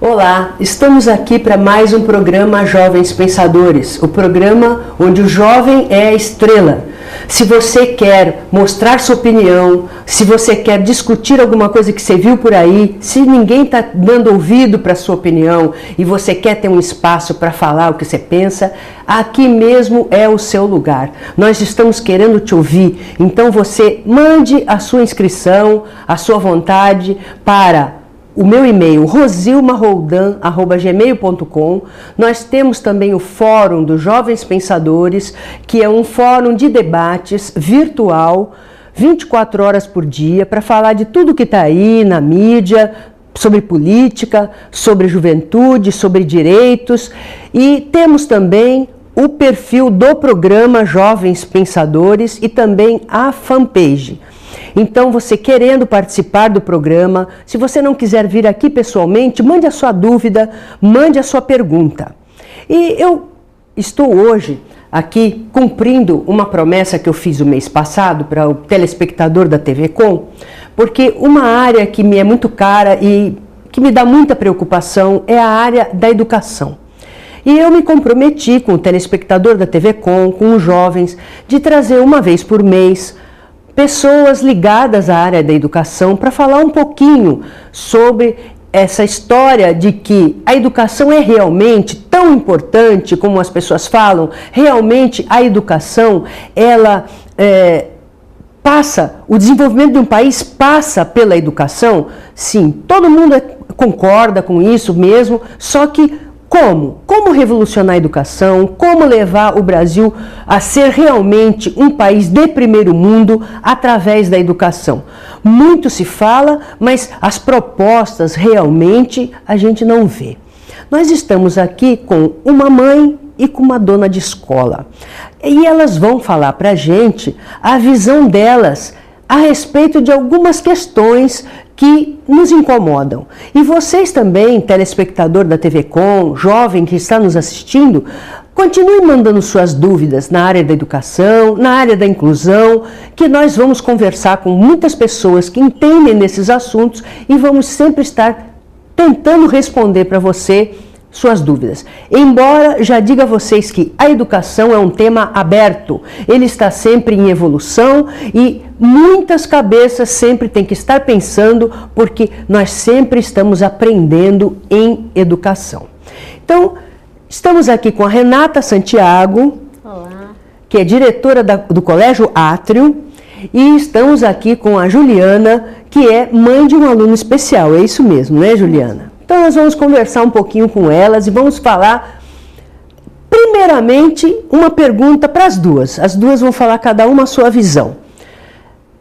Olá, estamos aqui para mais um programa Jovens Pensadores, o programa onde o jovem é a estrela. Se você quer mostrar sua opinião, se você quer discutir alguma coisa que você viu por aí, se ninguém está dando ouvido para a sua opinião e você quer ter um espaço para falar o que você pensa, aqui mesmo é o seu lugar. Nós estamos querendo te ouvir, então você mande a sua inscrição, a sua vontade para o meu e-mail, rosilmaroldan@gmail.com. Nós temos também o Fórum dos Jovens Pensadores, que é um fórum de debates virtual, 24 horas por dia, para falar de tudo que está aí na mídia, sobre política, sobre juventude, sobre direitos. E temos também o perfil do programa Jovens Pensadores e também a fanpage. Então, você querendo participar do programa, se você não quiser vir aqui pessoalmente, mande a sua dúvida, mande a sua pergunta. E eu estou hoje aqui cumprindo uma promessa que eu fiz o mês passado para o telespectador da TV Com, porque uma área que me é muito cara e que me dá muita preocupação é a área da educação. E eu me comprometi com o telespectador da TV Com, com os jovens, de trazer uma vez por mês pessoas ligadas à área da educação para falar um pouquinho sobre essa história de que a educação é realmente tão importante como as pessoas falam. Realmente a educação, ela o desenvolvimento de um país passa pela educação? Sim, todo mundo concorda com isso mesmo, só que como? Como revolucionar a educação? Como levar o Brasil a ser realmente um país de primeiro mundo através da educação? Muito se fala, mas as propostas realmente a gente não vê. Nós estamos aqui com uma mãe e com uma dona de escola. E elas vão falar para a gente a visão delas a respeito de algumas questões que nos incomodam. E vocês também, telespectador da TV Com, jovem que está nos assistindo, continue mandando suas dúvidas na área da educação, na área da inclusão, que nós vamos conversar com muitas pessoas que entendem desses assuntos e vamos sempre estar tentando responder para você suas dúvidas. Embora já diga a vocês que a educação é um tema aberto, ele está sempre em evolução e muitas cabeças sempre têm que estar pensando, porque nós sempre estamos aprendendo em educação. Então, estamos aqui com a Renata Santiago, olá, que é diretora do Colégio Átrio, e estamos aqui com a Juliana, que é mãe de um aluno especial. É isso mesmo, né, Juliana? Então, nós vamos conversar um pouquinho com elas e vamos falar, primeiramente, uma pergunta para as duas. As duas vão falar cada uma a sua visão.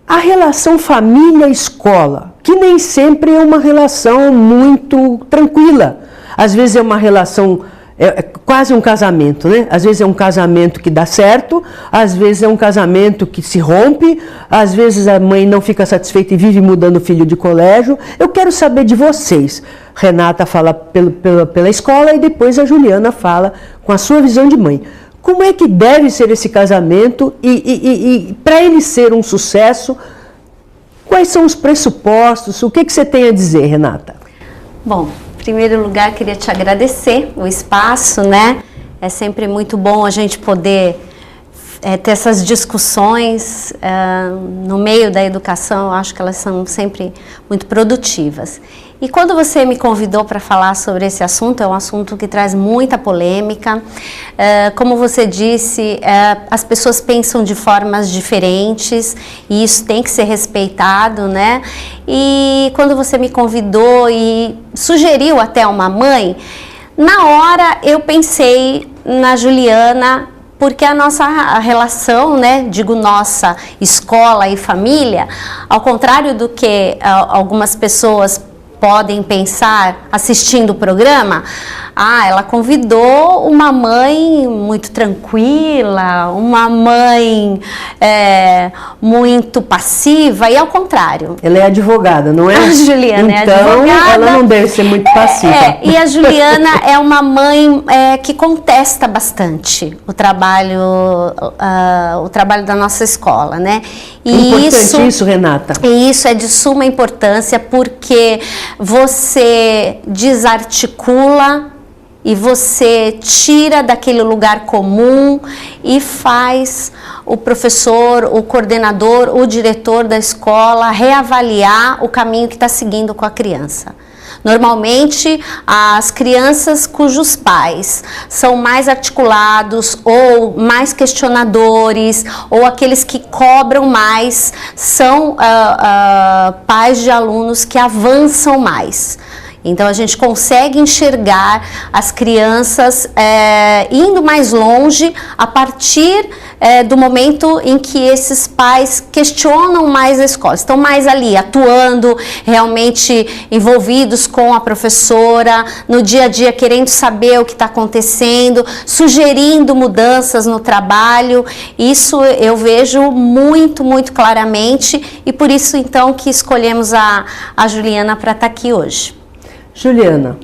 A relação família-escola, que nem sempre é uma relação muito tranquila. Às vezes é uma relação, é quase um casamento, né? Às vezes é um casamento que dá certo, às vezes é um casamento que se rompe, às vezes a mãe não fica satisfeita e vive mudando o filho de colégio. Eu quero saber de vocês. Renata fala pela escola e depois a Juliana fala com a sua visão de mãe. Como é que deve ser esse casamento e para ele ser um sucesso, quais são os pressupostos? O que você tem a dizer, Renata? Bom, em primeiro lugar, queria te agradecer o espaço, né? É sempre muito bom a gente poder ter essas discussões no meio da educação. Eu acho que elas são sempre muito produtivas. E quando você me convidou para falar sobre esse assunto, é um assunto que traz muita polêmica. Como você disse, as pessoas pensam de formas diferentes e isso tem que ser respeitado, né? E quando você me convidou e sugeriu até uma mãe, na hora eu pensei na Juliana, porque a nossa relação, né, digo nossa, escola e família, ao contrário do que algumas pessoas podem pensar assistindo o programa, ela convidou uma mãe muito tranquila, uma mãe muito passiva, e ao contrário. Ela é advogada, não é? A Juliana então, é advogada. Então, ela não deve ser muito passiva. E a Juliana é uma mãe que contesta bastante o trabalho da nossa escola, né? E importante isso, Renata. E isso é de suma importância, porque você desarticula e você tira daquele lugar comum e faz o professor, o coordenador, o diretor da escola reavaliar o caminho que está seguindo com a criança. Normalmente, as crianças cujos pais são mais articulados ou mais questionadores, ou aqueles que cobram mais, são pais de alunos que avançam mais. Então, a gente consegue enxergar as crianças indo mais longe a partir do momento em que esses pais questionam mais a escola, estão mais ali, atuando, realmente envolvidos com a professora, no dia a dia, querendo saber o que está acontecendo, sugerindo mudanças no trabalho. Isso eu vejo muito, muito claramente, e por isso, então, que escolhemos a Juliana para estar aqui hoje. Juliana,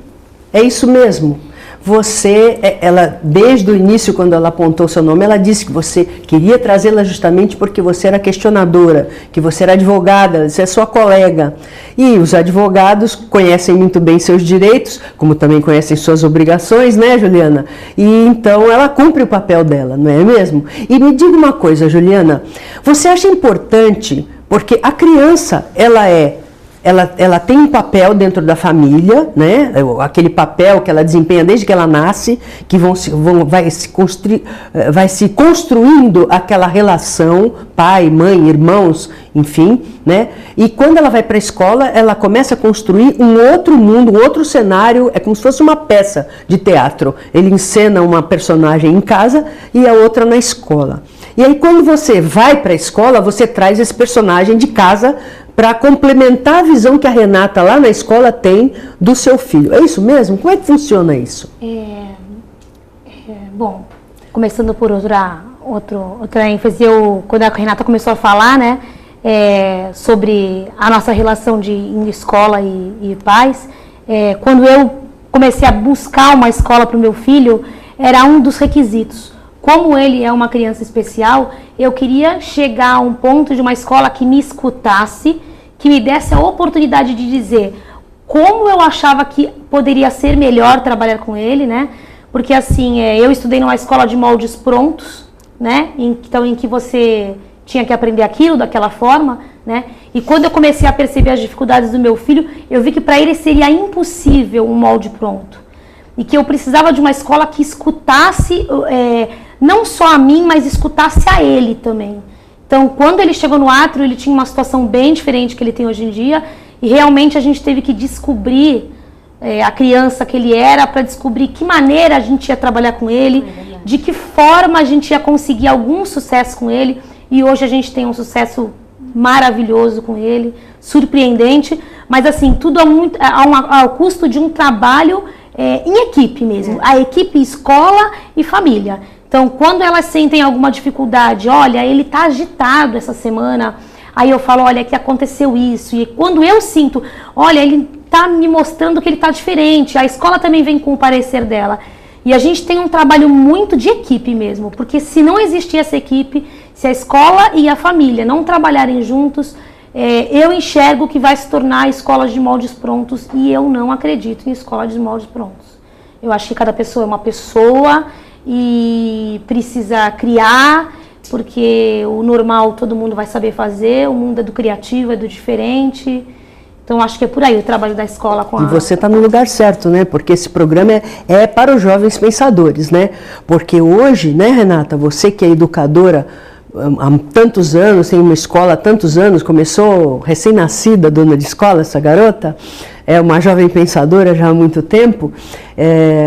é isso mesmo. Você, ela, desde o início, quando ela apontou seu nome, ela disse que você queria trazê-la justamente porque você era questionadora, que você era advogada, você é sua colega. E os advogados conhecem muito bem seus direitos, como também conhecem suas obrigações, né, Juliana? E então ela cumpre o papel dela, não é mesmo? E me diga uma coisa, Juliana, você acha importante, porque a criança, ela tem um papel dentro da família, né? Aquele papel que ela desempenha desde que ela nasce, que vai se construindo aquela relação, pai, mãe, irmãos, enfim, né? E quando ela vai para a escola, ela começa a construir um outro mundo, um outro cenário, é como se fosse uma peça de teatro. Ele encena uma personagem em casa e a outra na escola. E aí, quando você vai para a escola, você traz esse personagem de casa para complementar a visão que a Renata lá na escola tem do seu filho. É isso mesmo? Como é que funciona isso? Bom, começando por outra ênfase, quando a Renata começou a falar, né, sobre a nossa relação de escola e pais, quando eu comecei a buscar uma escola para o meu filho, era um dos requisitos. Como ele é uma criança especial, eu queria chegar a um ponto de uma escola que me escutasse, que me desse a oportunidade de dizer como eu achava que poderia ser melhor trabalhar com ele, né? Porque assim, eu estudei numa escola de moldes prontos, né? Então, em que você tinha que aprender aquilo daquela forma, né? E quando eu comecei a perceber as dificuldades do meu filho, eu vi que para ele seria impossível um molde pronto. E que eu precisava de uma escola que escutasse não só a mim, mas escutasse a ele também. Então, quando ele chegou no Atrio, ele tinha uma situação bem diferente que ele tem hoje em dia, e realmente a gente teve que descobrir a criança que ele era, para descobrir que maneira a gente ia trabalhar com ele, de que forma a gente ia conseguir algum sucesso com ele, e hoje a gente tem um sucesso maravilhoso com ele, surpreendente, mas assim, tudo ao custo de um trabalho em equipe mesmo, a equipe escola e família. Então, quando elas sentem alguma dificuldade, olha, ele está agitado essa semana, aí eu falo, olha, que aconteceu isso. E quando eu sinto, olha, ele está me mostrando que ele está diferente, a escola também vem com o parecer dela. E a gente tem um trabalho muito de equipe mesmo, porque se não existir essa equipe, se a escola e a família não trabalharem juntos, eu enxergo que vai se tornar escolas de moldes prontos, e eu não acredito em escola de moldes prontos. Eu acho que cada pessoa é uma pessoa e precisa criar, porque o normal todo mundo vai saber fazer, o mundo é do criativo, é do diferente. Então, acho que é por aí o trabalho da escola com E você está no lugar certo, né? Porque esse programa é para os jovens pensadores, né? Porque hoje, né, Renata, você que é educadora há tantos anos, tem uma escola há tantos anos, começou recém-nascida, dona de escola, essa garota, é uma jovem pensadora já há muito tempo.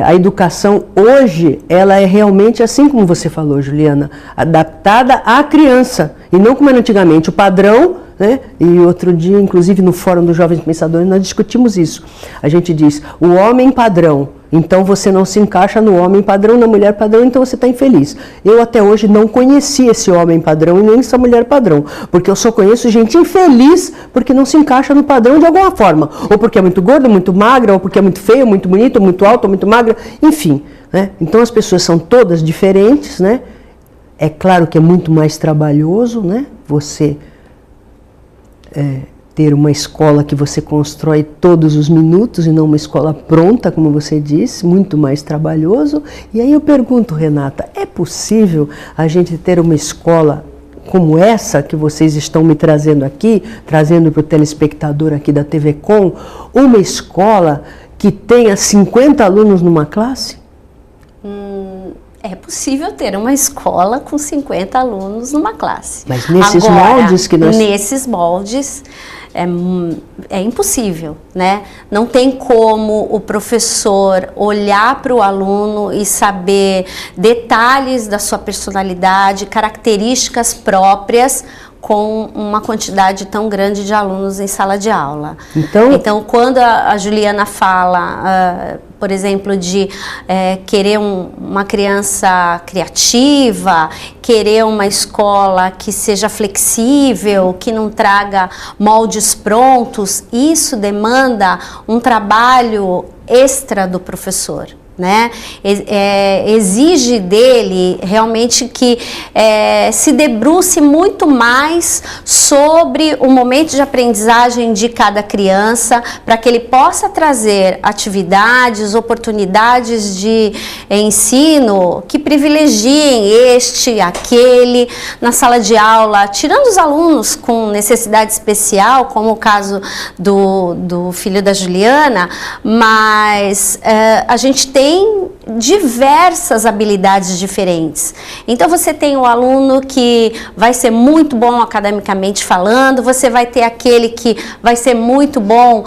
A educação hoje, ela é realmente assim como você falou, Juliana, adaptada à criança, e não como era antigamente, o padrão, né? E outro dia, inclusive no Fórum dos Jovens Pensadores, nós discutimos isso. A gente diz, o homem padrão, Então você não se encaixa no homem padrão, na mulher padrão, então você está infeliz. Eu até hoje não conheci esse homem padrão e nem essa mulher padrão, porque eu só conheço gente infeliz porque não se encaixa no padrão de alguma forma. Ou porque é muito gorda, muito magra, ou porque é muito feia, muito bonita, muito alta, muito magra, enfim. Né? Então as pessoas são todas diferentes, né? É claro que é muito mais trabalhoso, né? Você ter uma escola que você constrói todos os minutos e não uma escola pronta, como você disse, muito mais trabalhoso. E aí eu pergunto, Renata, é possível a gente ter uma escola como essa que vocês estão me trazendo aqui, trazendo para o telespectador aqui da TV Com, uma escola que tenha 50 alunos numa classe? É possível ter uma escola com 50 alunos numa classe. Mas nesses moldes que nós... Nesses moldes é impossível, né? Não tem como o professor olhar para o aluno e saber detalhes da sua personalidade, características próprias, com uma quantidade tão grande de alunos em sala de aula. Então quando a Juliana fala, por exemplo, de querer uma criança criativa, querer uma escola que seja flexível, que não traga moldes prontos, isso demanda um trabalho extra do professor. Né? Exige dele realmente que se debruce muito mais sobre o momento de aprendizagem de cada criança, para que ele possa trazer atividades, oportunidades de ensino que privilegiem aquele, na sala de aula, tirando os alunos com necessidade especial, como o caso do filho da Juliana, mas a gente tem diversas habilidades diferentes. Então você tem o aluno que vai ser muito bom academicamente falando, você vai ter aquele que vai ser muito bom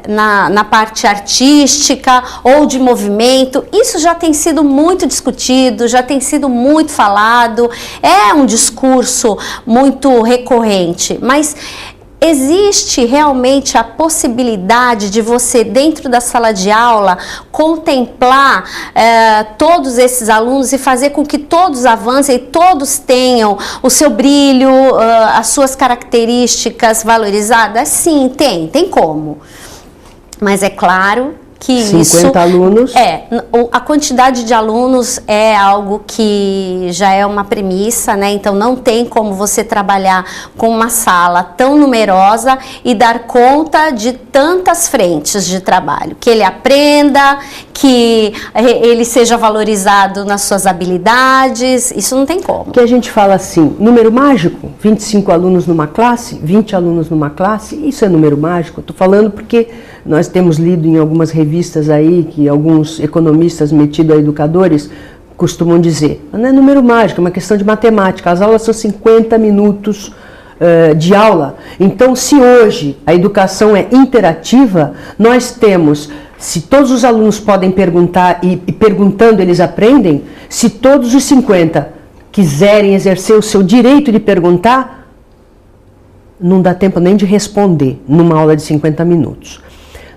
na parte artística ou de movimento. Isso já tem sido muito discutido, já tem sido muito falado, é um discurso muito recorrente, mas existe realmente a possibilidade de você, dentro da sala de aula, contemplar todos esses alunos e fazer com que todos avancem e todos tenham o seu brilho, as suas características valorizadas? Sim, tem como. Mas é claro que 50 alunos. A quantidade de alunos é algo que já é uma premissa, né? Então não tem como você trabalhar com uma sala tão numerosa e dar conta de tantas frentes de trabalho. Que ele aprenda, que ele seja valorizado nas suas habilidades, isso não tem como. Que a gente fala assim, número mágico, 25 alunos numa classe, 20 alunos numa classe, isso é número mágico? Estou falando porque nós temos lido em algumas revistas aí que alguns economistas metidos a educadores costumam dizer, não é número mágico, é uma questão de matemática, as aulas são 50 minutos de aula. Então, se hoje a educação é interativa, nós temos, se todos os alunos podem perguntar e perguntando eles aprendem, se todos os 50 quiserem exercer o seu direito de perguntar, não dá tempo nem de responder numa aula de 50 minutos.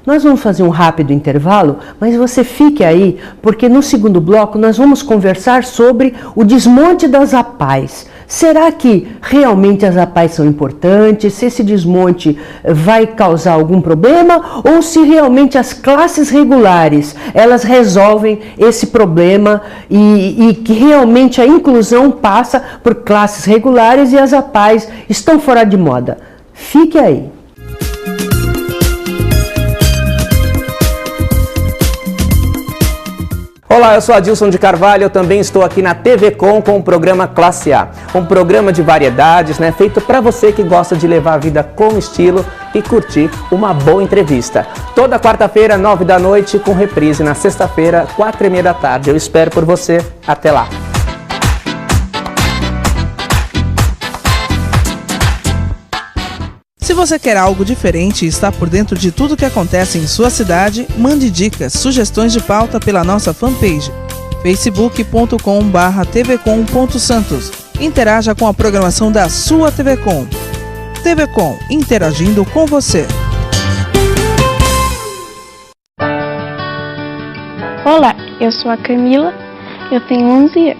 Nós vamos fazer um rápido intervalo, mas você fique aí, porque no segundo bloco nós vamos conversar sobre o desmonte das APAES. Será que realmente as APAES são importantes? Se esse desmonte vai causar algum problema? Ou se realmente as classes regulares, elas resolvem esse problema e que realmente a inclusão passa por classes regulares e as APAES estão fora de moda? Fique aí. Olá, eu sou Adilson de Carvalho, eu também estou aqui na TV Com o programa Classe A. Um programa de variedades, né, feito para você que gosta de levar a vida com estilo e curtir uma boa entrevista. Toda quarta-feira, 9 da noite, com reprise na sexta-feira, 4h30 da tarde. Eu espero por você. Até lá! Se você quer algo diferente e está por dentro de tudo que acontece em sua cidade, mande dicas, sugestões de pauta pela nossa fanpage facebook.com/tvcom.santos. Interaja com a programação da sua TV Com. TV Com, interagindo com você. Olá, eu sou a Camila, eu tenho 11 anos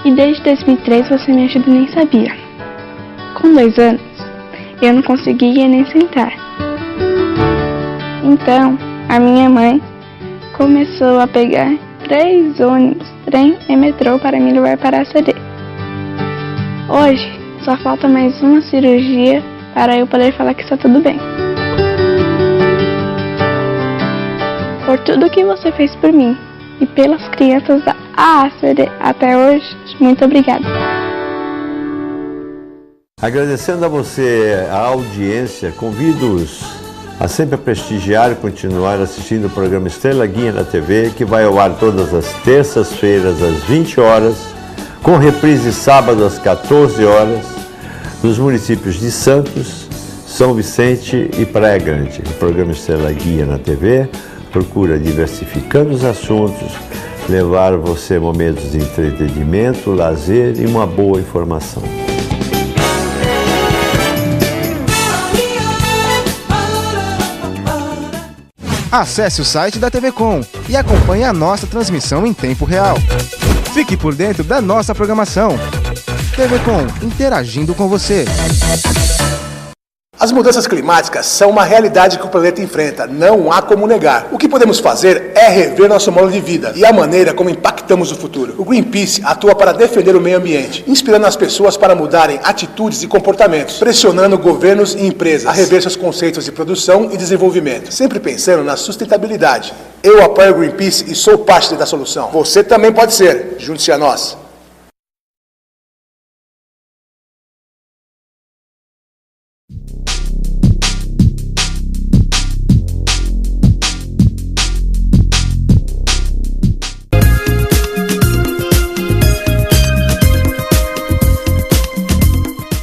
e desde 2003 você me ajuda e nem sabia. Com 2 anos, eu não conseguia nem sentar. Então, a minha mãe começou a pegar 3 ônibus, trem e metrô para me levar para a CD. Hoje, só falta mais uma cirurgia para eu poder falar que está tudo bem. Por tudo que você fez por mim e pelas crianças da AACD até hoje, muito obrigada. Agradecendo a você a audiência, convido-os a sempre prestigiar e continuar assistindo o programa Estrela Guia na TV, que vai ao ar todas as terças-feiras às 20 horas, com reprise sábado às 14 horas, nos municípios de Santos, São Vicente e Praia Grande. O programa Estrela Guia na TV procura, diversificando os assuntos, levar você momentos de entretenimento, lazer e uma boa informação. Acesse o site da TV Com e acompanhe a nossa transmissão em tempo real. Fique por dentro da nossa programação. TV Com, interagindo com você. As mudanças climáticas são uma realidade que o planeta enfrenta, não há como negar. O que podemos fazer é rever nosso modo de vida e a maneira como impactamos o futuro. O Greenpeace atua para defender o meio ambiente, inspirando as pessoas para mudarem atitudes e comportamentos, pressionando governos e empresas a rever seus conceitos de produção e desenvolvimento, sempre pensando na sustentabilidade. Eu apoio o Greenpeace e sou parte da solução. Você também pode ser. Junte-se a nós.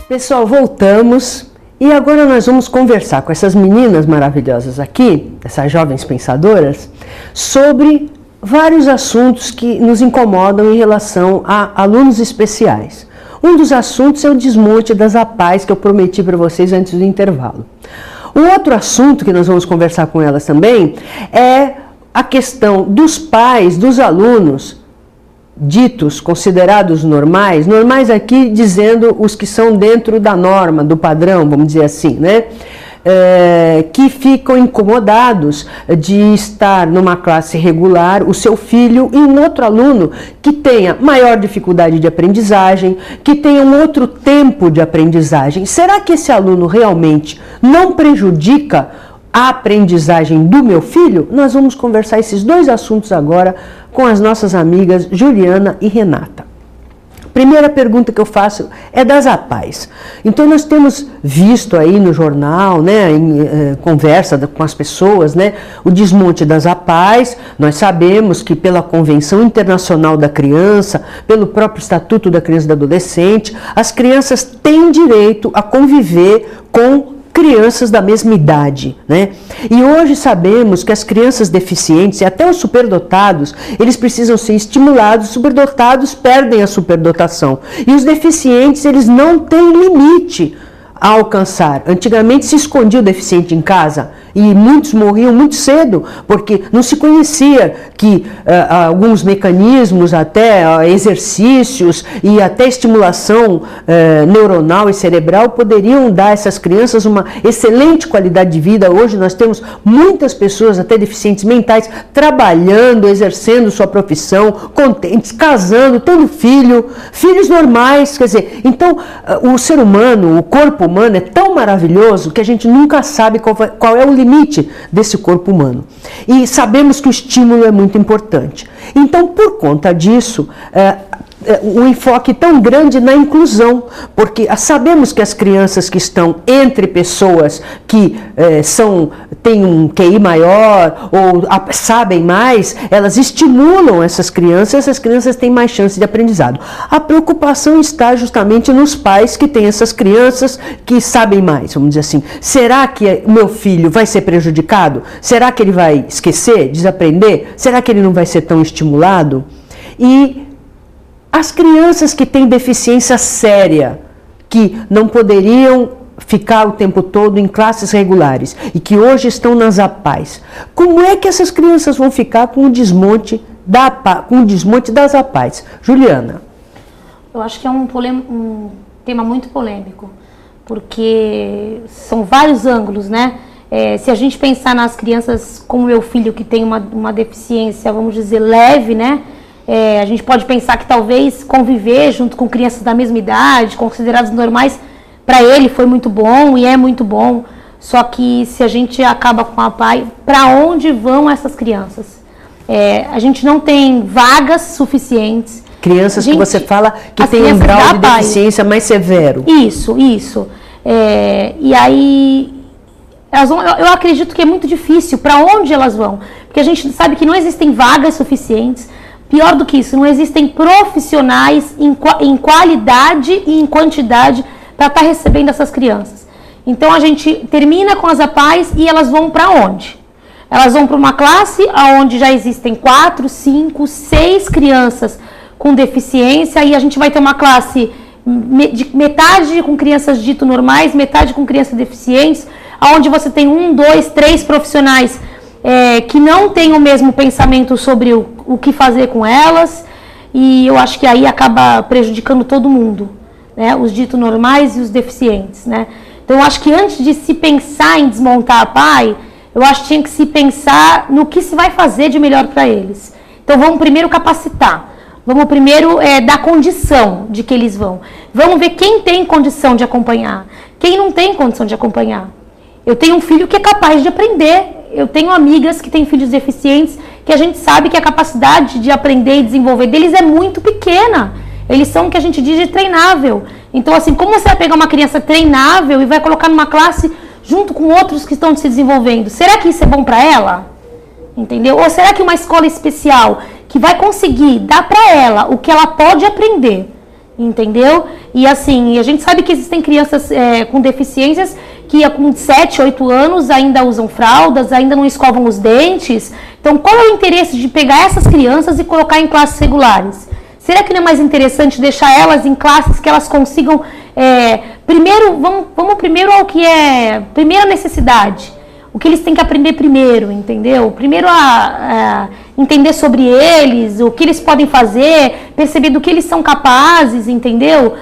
Pessoal, voltamos e agora nós vamos conversar com essas meninas maravilhosas aqui, essas jovens pensadoras, sobre vários assuntos que nos incomodam em relação a alunos especiais. Um dos assuntos é o desmonte das APAES que eu prometi para vocês antes do intervalo. O outro assunto que nós vamos conversar com elas também é a questão dos pais, dos alunos, ditos, considerados normais, normais aqui dizendo os que são dentro da norma, do padrão, vamos dizer assim, né? Que ficam incomodados de estar numa classe regular, o seu filho e um outro aluno que tenha maior dificuldade de aprendizagem, que tenha um outro tempo de aprendizagem. Será que esse aluno realmente não prejudica a aprendizagem do meu filho? Nós vamos conversar esses dois assuntos agora com as nossas amigas Juliana e Renata. Primeira pergunta que eu faço é das APAES. Então nós temos visto aí no jornal, né, em conversa com as pessoas, né, o desmonte das APAES. Nós sabemos que pela Convenção Internacional da Criança, pelo próprio Estatuto da Criança e do Adolescente, as crianças têm direito a conviver com crianças da mesma idade, né? E hoje sabemos que as crianças deficientes e até os superdotados, eles precisam ser estimulados, os superdotados perdem a superdotação. E os deficientes, eles não têm limite a alcançar. Antigamente se escondia o deficiente em casa e muitos morriam muito cedo, porque não se conhecia que alguns mecanismos, até exercícios e até estimulação neuronal e cerebral poderiam dar a essas crianças uma excelente qualidade de vida. Hoje nós temos muitas pessoas, até deficientes mentais, trabalhando, exercendo sua profissão, contentes, casando, tendo filhos normais. Quer dizer, então o ser humano, o corpo humano é tão maravilhoso que a gente nunca sabe qual é o limite desse corpo humano. E sabemos que o estímulo é muito importante. Então, por conta disso, um enfoque tão grande na inclusão, porque sabemos que as crianças que estão entre pessoas que têm um QI maior ou sabem mais, elas estimulam essas crianças têm mais chance de aprendizado. A preocupação está justamente nos pais que têm essas crianças que sabem mais, vamos dizer assim. Será que meu filho vai ser prejudicado? Será que ele vai esquecer, desaprender? Será que ele não vai ser tão estimulado? E as crianças que têm deficiência séria, que não poderiam ficar o tempo todo em classes regulares e que hoje estão nas APAES, como é que essas crianças vão ficar com o desmonte com o desmonte das APAES. Juliana. Eu acho que é um tema muito polêmico, porque são vários ângulos, né? Se a gente pensar nas crianças como meu filho, que tem uma deficiência, vamos dizer, leve, né? A gente pode pensar que talvez conviver junto com crianças da mesma idade, consideradas normais, para ele foi muito bom e é muito bom. Só que se a gente acaba com a APAE, para onde vão essas crianças? A gente não tem vagas suficientes. Crianças que você fala que tem um grau de deficiência mais severo. Isso. E aí, eu acredito que é muito difícil. Para onde elas vão? Porque a gente sabe que não existem vagas suficientes. Pior do que isso, não existem profissionais em qualidade e em quantidade para estar recebendo essas crianças. Então a gente termina com as APAES e elas vão para onde? Elas vão para uma classe onde já existem 4, 5, 6 crianças com deficiência, e a gente vai ter uma classe de metade com crianças dito normais, metade com crianças deficientes, onde você tem 1, 2, 3 profissionais que não têm o mesmo pensamento sobre o que fazer com elas, e eu acho que aí acaba prejudicando todo mundo, né? Os dito normais e os deficientes, né? Então eu acho que antes de se pensar em desmontar a APAE, eu acho que tinha que se pensar no que se vai fazer de melhor para eles. Então vamos primeiro capacitar. Vamos primeiro dar condição de que eles vão. Vamos ver quem tem condição de acompanhar, quem não tem condição de acompanhar. Eu tenho um filho que é capaz de aprender. Eu tenho amigas que têm filhos deficientes que a gente sabe que a capacidade de aprender e desenvolver deles é muito pequena. Eles são o que a gente diz de treinável. Então, assim, como você vai pegar uma criança treinável e vai colocar numa classe junto com outros que estão se desenvolvendo? Será que isso é bom para ela? Entendeu? Ou será que uma escola especial que vai conseguir dar para ela o que ela pode aprender, entendeu? E assim, a gente sabe que existem crianças com deficiências que com 7, 8 anos ainda usam fraldas, ainda não escovam os dentes. Então, qual é o interesse de pegar essas crianças e colocar em classes regulares? Será que não é mais interessante deixar elas em classes que elas consigam... primeiro, vamos primeiro ao que é primeira necessidade. O que eles têm que aprender primeiro, entendeu? Primeiro a entender sobre eles, o que eles podem fazer, perceber do que eles são capazes, entendeu?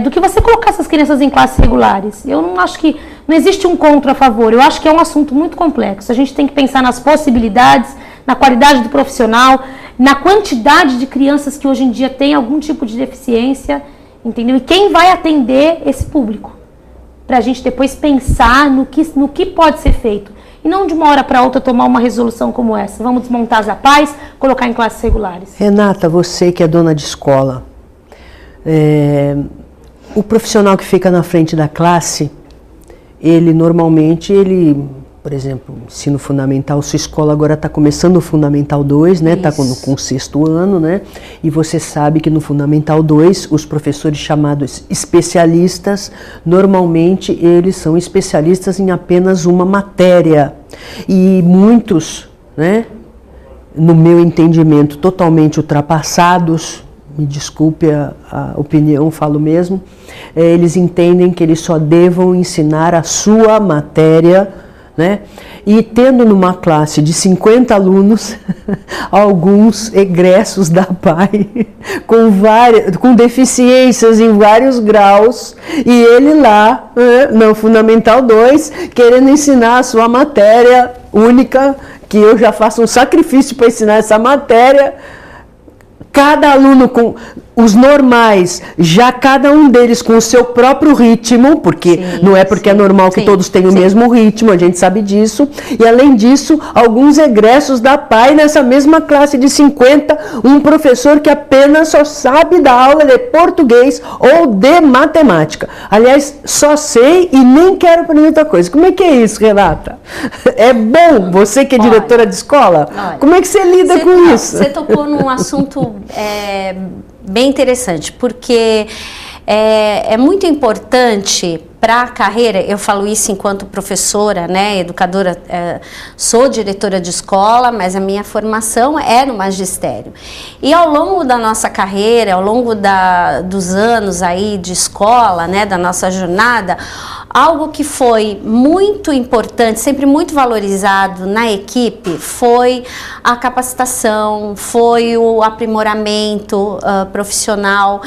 Do que você colocar essas crianças em classes regulares. Eu não acho que... Não existe um contra a favor. Eu acho que é um assunto muito complexo. A gente tem que pensar nas possibilidades, na qualidade do profissional, na quantidade de crianças que hoje em dia têm algum tipo de deficiência, entendeu? E quem vai atender esse público? Para a gente depois pensar no que pode ser feito. E não de uma hora para outra tomar uma resolução como essa. Vamos desmontar as APAES, colocar em classes regulares. Renata, você que é dona de escola, o profissional que fica na frente da classe, normalmente, por exemplo, ensino fundamental, sua escola agora está começando o Fundamental 2, né? Está com o 6º ano, né? E você sabe que no Fundamental 2, os professores chamados especialistas, normalmente eles são especialistas em apenas uma matéria. E muitos, né? No meu entendimento, totalmente ultrapassados, me desculpe a opinião, falo mesmo, eles entendem que eles só devam ensinar a sua matéria, né? E tendo numa classe de 50 alunos, alguns egressos da APAE com deficiências em vários graus, e ele lá, no Fundamental 2, querendo ensinar a sua matéria única, que eu já faço um sacrifício para ensinar essa matéria. Cada aluno com os normais, já cada um deles com o seu próprio ritmo, porque não é porque é normal que todos tenham o mesmo ritmo, a gente sabe disso. E além disso, alguns egressos da APAE nessa mesma classe de 50, um professor que apenas só sabe dar aula de português ou de matemática. Aliás, só sei e nem quero aprender outra coisa. Como é que é isso, Renata? É bom, você que é diretora de escola, como é que você lida com isso? Você tocou num assunto bem interessante, porque é muito importante para a carreira. Eu falo isso enquanto professora, né, educadora, sou diretora de escola, mas a minha formação é no magistério. E ao longo da nossa carreira, ao longo dos anos aí de escola, né, da nossa jornada, algo que foi muito importante, sempre muito valorizado na equipe, foi a capacitação, foi o aprimoramento profissional.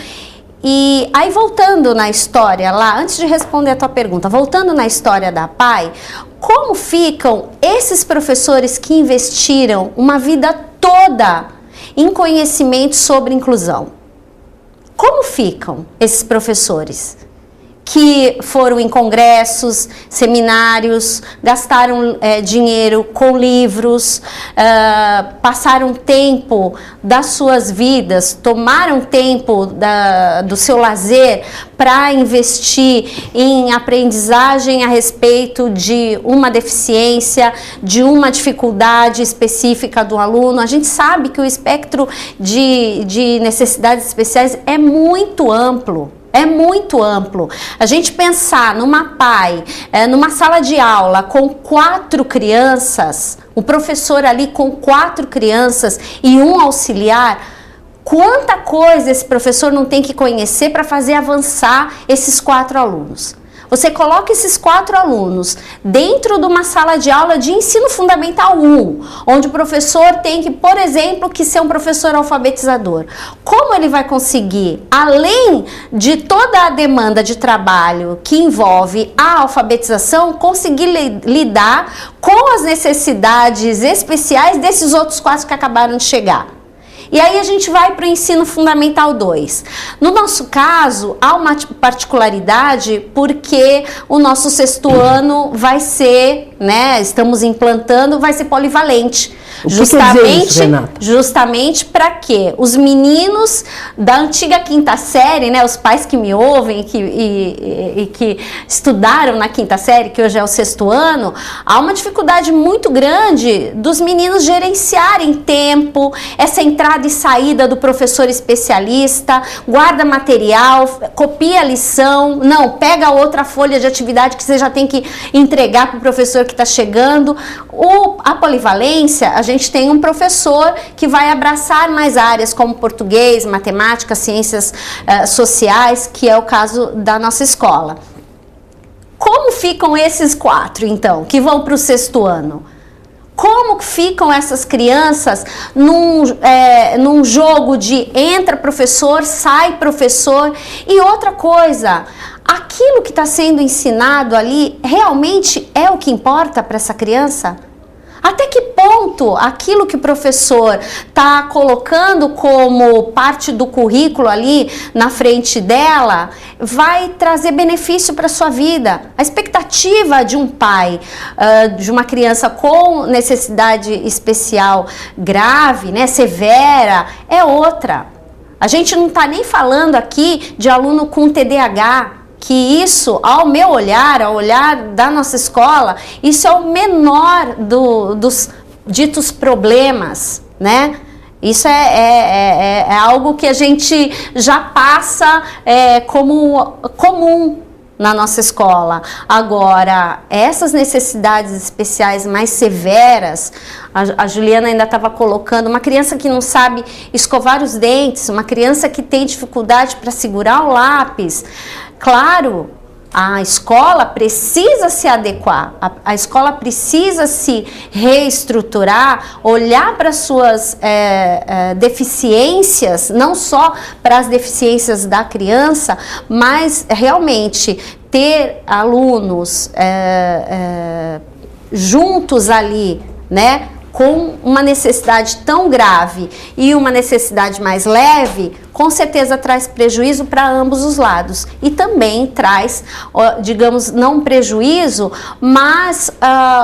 E aí, voltando na história lá, antes de responder a tua pergunta, voltando na história da PAI, como ficam esses professores que investiram uma vida toda em conhecimento sobre inclusão? Como ficam esses professores que foram em congressos, seminários, gastaram dinheiro com livros, passaram tempo das suas vidas, tomaram tempo do seu lazer para investir em aprendizagem a respeito de uma deficiência, de uma dificuldade específica do aluno? A gente sabe que o espectro de necessidades especiais é muito amplo. É muito amplo. A gente pensar numa PAI, numa sala de aula com 4 crianças, o professor ali com 4 crianças e um auxiliar, quanta coisa esse professor não tem que conhecer para fazer avançar esses 4 alunos. Você coloca esses 4 alunos dentro de uma sala de aula de ensino fundamental 1, onde o professor tem que, por exemplo, que ser um professor alfabetizador. Como ele vai conseguir, além de toda a demanda de trabalho que envolve a alfabetização, conseguir lidar com as necessidades especiais desses outros 4 que acabaram de chegar? E aí a gente vai para o ensino fundamental 2. No nosso caso, há uma particularidade porque o nosso 6º ano vai ser, né, estamos implantando, vai ser polivalente. O que quer dizer isso, Renata? Justamente para quê? Os meninos da antiga 5ª série, né, os pais que me ouvem e que estudaram na 5ª série, que hoje é o 6º ano, há uma dificuldade muito grande dos meninos gerenciarem tempo, essa entrada e saída do professor especialista, guarda material, copia a lição, não, pega outra folha de atividade que você já tem que entregar para o professor que está chegando. A polivalência, a gente tem um professor que vai abraçar mais áreas como português, matemática, ciências sociais, que é o caso da nossa escola. Como ficam esses 4, então, que vão para o 6º ano? Como ficam essas crianças num jogo de entra professor, sai professor? E outra coisa, aquilo que está sendo ensinado ali realmente é o que importa para essa criança? Até que ponto aquilo que o professor está colocando como parte do currículo ali na frente dela vai trazer benefício para a sua vida? A expectativa de um pai, de uma criança com necessidade especial grave, né, severa, é outra. A gente não está nem falando aqui de aluno com TDAH, que isso, ao meu olhar, ao olhar da nossa escola, isso é o menor dos ditos problemas, né? Isso é algo que a gente já passa como comum na nossa escola. Agora, essas necessidades especiais mais severas, a Juliana ainda estava colocando, uma criança que não sabe escovar os dentes, uma criança que tem dificuldade para segurar o lápis. Claro, a escola precisa se adequar, a escola precisa se reestruturar, olhar para as suas deficiências, não só para as deficiências da criança, mas realmente ter alunos juntos ali, né, com uma necessidade tão grave e uma necessidade mais leve, com certeza traz prejuízo para ambos os lados. E também traz, digamos, não um prejuízo, mas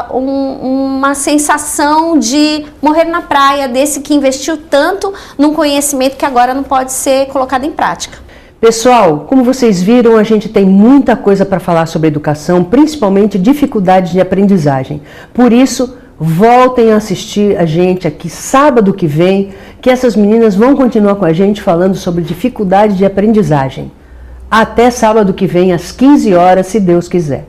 uma sensação de morrer na praia desse que investiu tanto num conhecimento que agora não pode ser colocado em prática. Pessoal, como vocês viram, a gente tem muita coisa para falar sobre educação, principalmente dificuldades de aprendizagem. Por isso, voltem a assistir a gente aqui sábado que vem, que essas meninas vão continuar com a gente falando sobre dificuldade de aprendizagem. Até sábado que vem, às 15 horas, se Deus quiser.